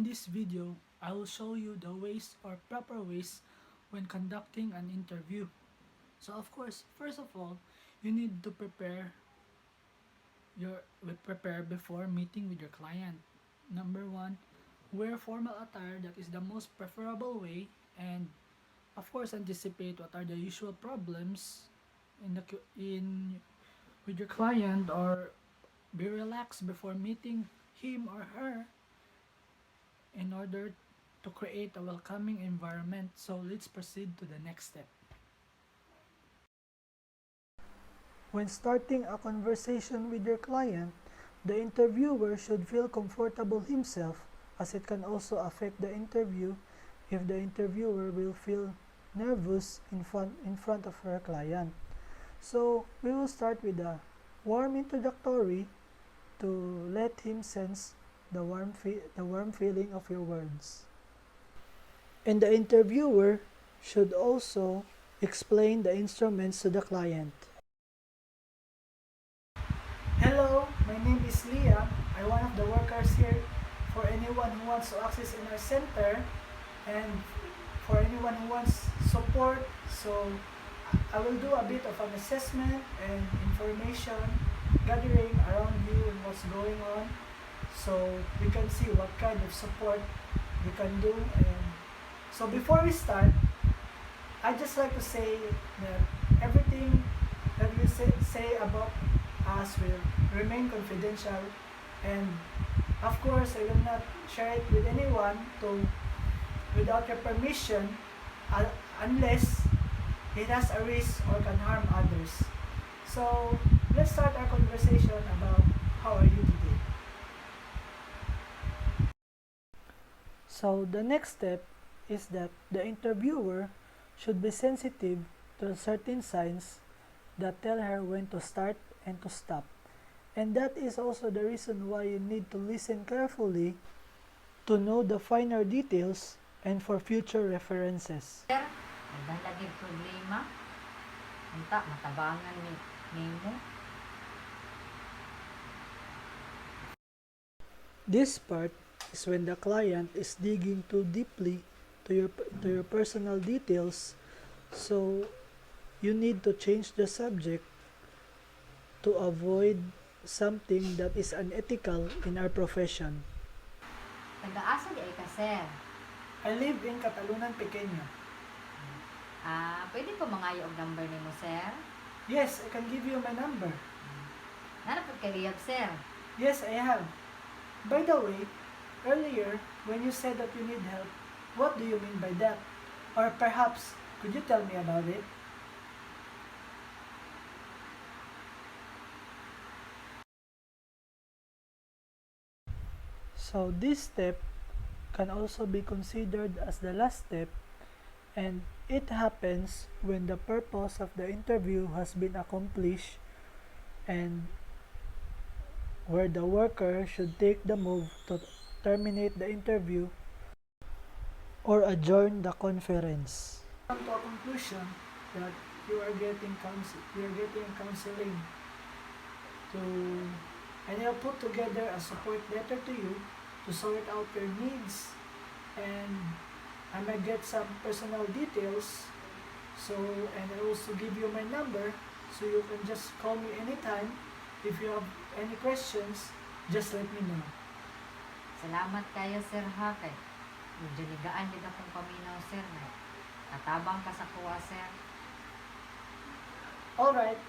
this video, I will show you the ways or proper ways when conducting an interview. So of course, first of all, you need to prepare before meeting with your client. Number one, wear formal attire. That is the most preferable way, and of course, anticipate what are the usual problems in with your client, or be relaxed before meeting him or her in order to create a welcoming environment. So let's proceed to the next step. When starting a conversation with your client, the interviewer should feel comfortable himself, as it can also affect the interview if the interviewer will feel nervous in front of her client. So we will start with a warm introductory to let him sense the warm feeling of your words. And the interviewer should also explain the instruments to the client. Hello, my name is Leah. I'm one of the workers here. For anyone who wants to access in our center, and for anyone who wants support, so I will do a bit of an assessment and information gathering around you and what's going on, so we can see what kind of support we can do. And so before we start, I just like to say that everything that we say about us will remain confidential, and of course I will not share it with anyone without your permission, unless it has a risk or can harm others. So let's start our conversation about how are you today. So the next step is that the interviewer should be sensitive to certain signs that tell her when to start and to stop. And that is also the reason why you need to listen carefully to know the finer details and for future references. Sir, may lagi problema. Unta, matabangan nimo. This part is when the client is digging too deeply to your personal details, so you need to change the subject to avoid something that is unethical in our profession. Taga-asa di ay ka, sir? I live in Catalunan Pequeño. Pwede po mangayo og number nimo, sir? Yes, I can give you my number. Nanapod kay Riyab, sir? Yes, I have. By the way, earlier when you said that you need help, what do you mean by that? Or perhaps, could you tell me about it? So this step can also be considered as the last step, and it happens when the purpose of the interview has been accomplished and where the worker should take the move to terminate the interview or adjourn the conference. Come to a conclusion that you are getting counseling to, and I'll put together a support letter to you to sort out your needs, and I might get some personal details, so, and I also give you my number, so you can just call me anytime. If you have any questions, just let me know. Salamat kayo, sir, ha? Kay medyo ligaan din akong paminaw, sir. Katabang ka sa kuha, sir. Alright,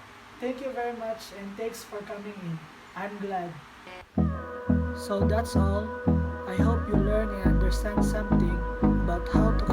thank you very much, and thanks for coming in. I'm glad. So that's all. I hope you learn and understand something about how to